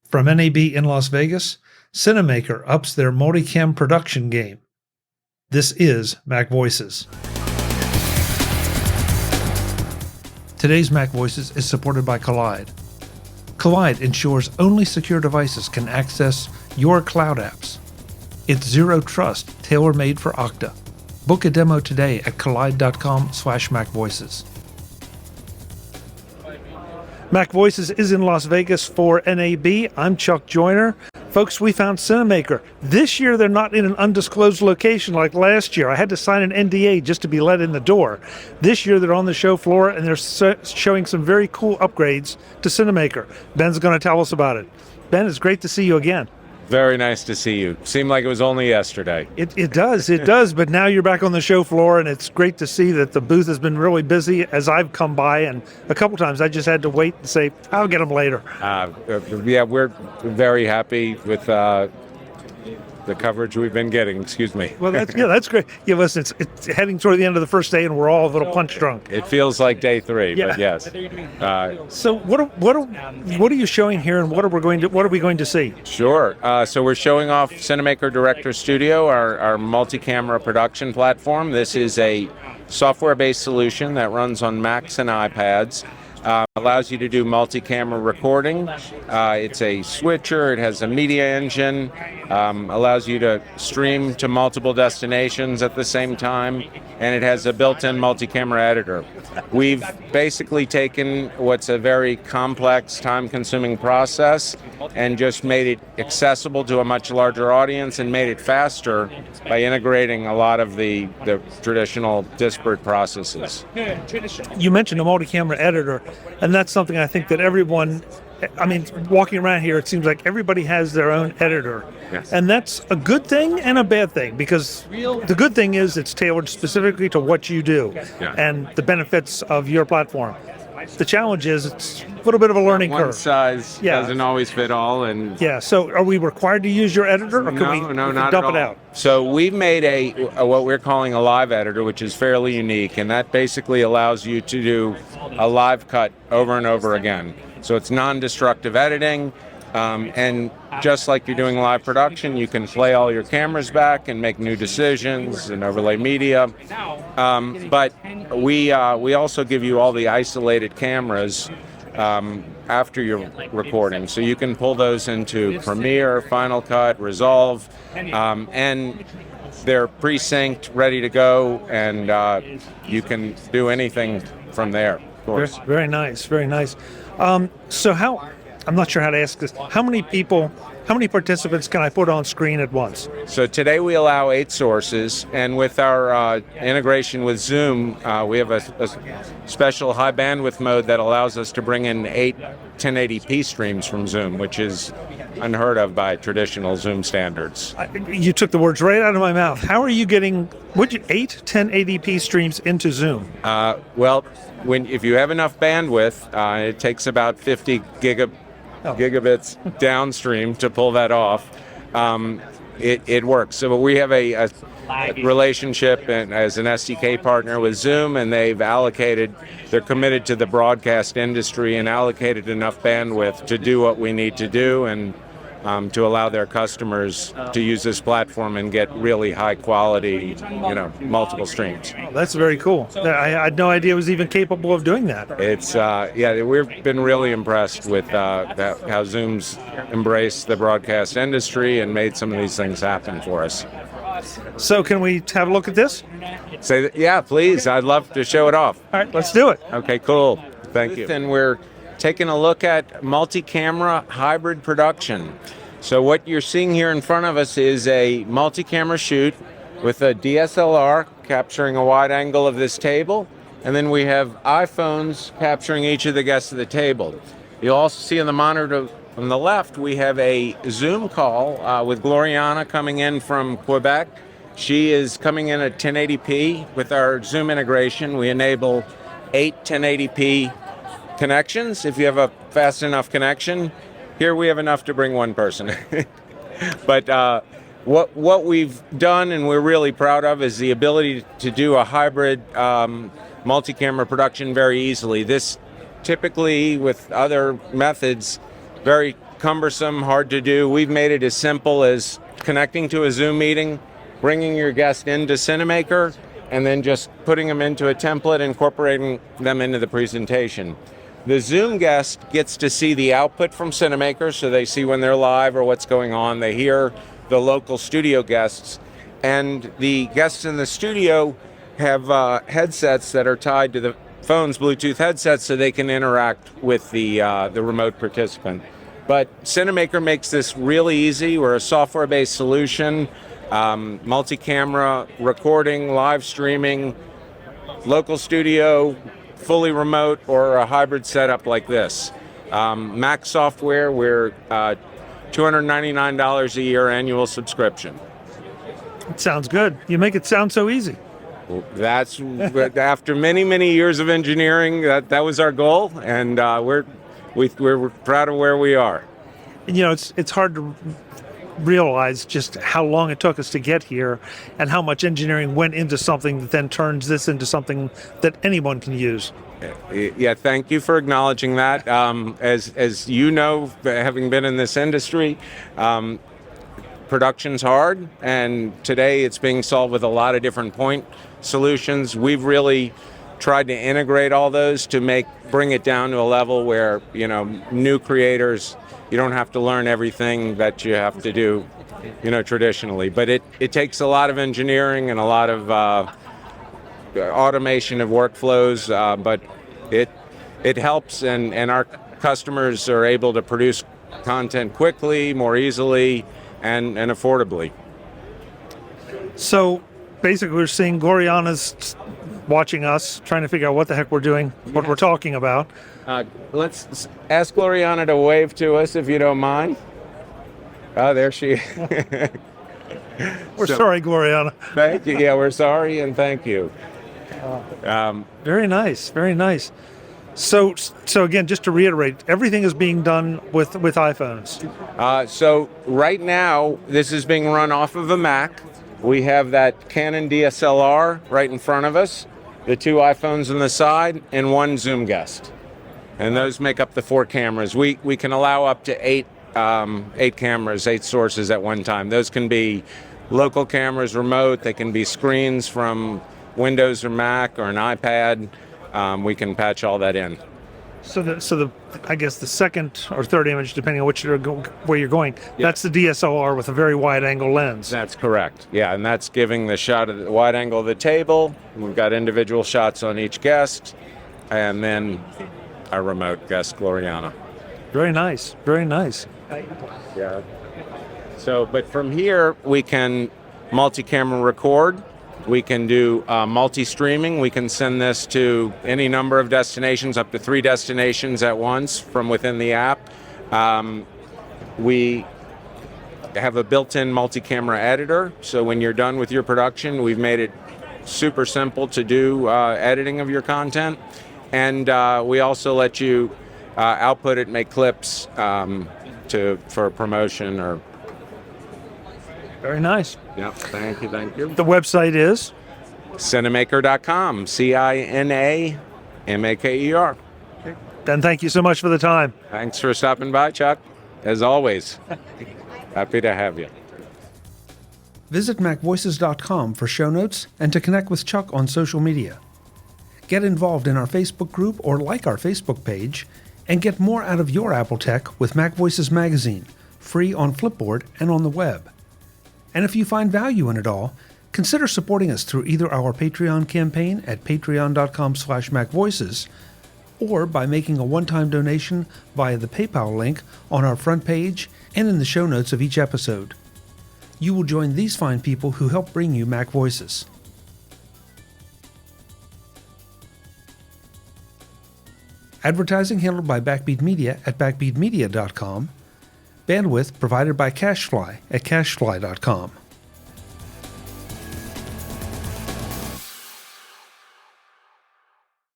From NAB in Las Vegas, Cinamaker ups their multicam production game. This is MacVoices. Today's MacVoices is supported by Kolide. Kolide ensures only secure devices can access your cloud apps. It's zero trust, tailor-made for Okta. Book a demo today at kolide.com/MacVoices. MacVoices is in Las Vegas for NAB. I'm Chuck Joyner. Folks, we found Cinamaker. This year, they're not in an undisclosed location like last year. I had to sign an NDA just to be let in the door. This year, they're on the show floor, and they're showing some very cool upgrades to Cinamaker. Ben's going to tell us about it. Ben, it's great to see you again. Very nice to see you. Seemed like it was only yesterday. It does, but now you're back on the show floor, and it's great to see that the booth has been really busy as I've come by, and a couple times I just had to wait and say, I'll get them later. Yeah, we're very happy with the coverage we've been getting. Excuse me. Well, that's great. Yeah, listen, it's heading toward the end of the first day, and we're all a little punch drunk. It feels like day 3, yeah. But yes. So what are you showing here, and what are we going to see? Sure. So we're showing off Cinamaker Director Studio, our multi-camera production platform. This is a software-based solution that runs on Macs and iPads. Allows you to do multi-camera recording. It's a switcher. It has a media engine. Allows you to stream to multiple destinations at the same time, and it has a built-in multi-camera editor. We've basically taken what's a very complex, time-consuming process and just made it accessible to a much larger audience and made it faster by integrating a lot of the traditional disparate processes. You mentioned a multi-camera editor, and that's something I think that everyone, walking around here, it seems like everybody has their own editor. Yes. And that's a good thing and a bad thing, because the good thing is it's tailored specifically to what you do and the benefits of your platform. The challenge is it's a little bit of a learning curve. One size doesn't always fit all. And so are we required to use your editor, or can we not dump at all. it out? So we've made a what we're calling a live editor, which is fairly unique, and that basically allows you to do a live cut over and over again. So it's non-destructive editing, and just like you're doing live production, you can play all your cameras back and make new decisions and overlay media. But we also give you all the isolated cameras after your recording, so you can pull those into Premiere, Final Cut, Resolve, and they're pre-synced, ready to go, and you can do anything from there. Of course. Very nice, very nice. So I'm not sure how to ask this. How many participants can I put on screen at once? So today we allow 8 sources, and with our integration with Zoom, we have a special high bandwidth mode that allows us to bring in 8 1080p streams from Zoom, which is unheard of by traditional Zoom standards. You took the words right out of my mouth. How are you getting 8 1080p streams into Zoom? Well, if you have enough bandwidth, it takes about 50 gigabits downstream to pull that off. It works. So we have a relationship as an SDK partner with Zoom, and they're committed to the broadcast industry and allocated enough bandwidth to do what we need to do, and to allow their customers to use this platform and get really high quality, multiple streams. Oh, that's very cool. I had no idea it was even capable of doing that. It's we've been really impressed with how Zoom's embraced the broadcast industry and made some of these things happen for us. So can we have a look at this? Yeah, please. I'd love to show it off. All right, let's do it. Okay, cool. Thank you. And we're taking a look at multi-camera hybrid production. So what you're seeing here in front of us is a multi-camera shoot with a DSLR capturing a wide angle of this table, and then we have iPhones capturing each of the guests at the table. You'll also see on the monitor on the left, we have a Zoom call with Gloriana coming in from Quebec. She is coming in at 1080p. With our Zoom integration, we enable 8 1080p connections if you have a fast enough connection. Here we have enough to bring one person. But what we've done, and we're really proud of, is the ability to do a hybrid multi-camera production very easily. This typically, with other methods, very cumbersome, hard to do. We've made it as simple as connecting to a Zoom meeting, bringing your guest into Cinamaker, and then just putting them into a template, incorporating them into the presentation. The Zoom guest gets to see the output from Cinamaker, so they see when they're live or what's going on. They hear the local studio guests, and the guests in the studio have headsets that are tied to the phones, Bluetooth headsets, so they can interact with the remote participant. But Cinamaker makes this really easy. We're a software-based solution, multi-camera recording, live streaming, local studio, fully remote, or a hybrid setup like this. Mac software, we're $299 a year annual subscription. It sounds good. You make it sound so easy. That's after many years of engineering. That was our goal, and we're proud of where we are. And, it's hard to realize just how long it took us to get here, and how much engineering went into something that then turns this into something that anyone can use. Yeah, thank you for acknowledging that. As you know, having been in this industry, production's hard, and today it's being solved with a lot of different point solutions. We've really tried to integrate all those to bring it down to a level where, new creators, you don't have to learn everything that you have to do, traditionally. But it takes a lot of engineering and a lot of automation of workflows, but it helps, and our customers are able to produce content quickly, more easily, and affordably. So basically we're seeing Gloriana's watching us, trying to figure out what the heck we're doing, what we're talking about. Let's ask Gloriana to wave to us, if you don't mind. Oh, there she is. We're sorry, Gloriana. Thank you. Yeah, we're sorry, and thank you. Very nice, very nice. So again, just to reiterate, everything is being done with iPhones. So right now, this is being run off of a Mac. We have that Canon DSLR right in front of us, the 2 iPhones on the side, and 1 Zoom guest. And those make up the 4 cameras. We can allow up to 8 cameras, 8 sources at one time. Those can be local cameras, remote. They can be screens from Windows or Mac or an iPad. We can patch all that in. So I guess the second or third image, depending on where you're going, yeah, that's the DSLR with a very wide-angle lens. That's correct. Yeah, and that's giving the shot of the wide angle of the table. We've got individual shots on each guest, and then our remote guest, Gloriana. Very nice. Very nice. Yeah. So, but from here we can multi-camera record. We can do multi-streaming. We can send this to any number of destinations, up to 3 destinations at once from within the app. We have a built-in multi-camera editor, so when you're done with your production, we've made it super simple to do editing of your content. And we also let you output it, make clips for promotion or... Very nice. Yeah, thank you. The website is? Cinamaker.com, Cinamaker. Dan, thank you so much for the time. Thanks for stopping by, Chuck. As always, happy to have you. Visit MacVoices.com for show notes and to connect with Chuck on social media. Get involved in our Facebook group or like our Facebook page, and get more out of your Apple tech with MacVoices Magazine, free on Flipboard and on the web. And if you find value in it all, consider supporting us through either our Patreon campaign at patreon.com/MacVoices, or by making a one-time donation via the PayPal link on our front page and in the show notes of each episode. You will join these fine people who help bring you Mac Voices. Advertising handled by Backbeat Media at backbeatmedia.com. Bandwidth provided by CacheFly at cachefly.com.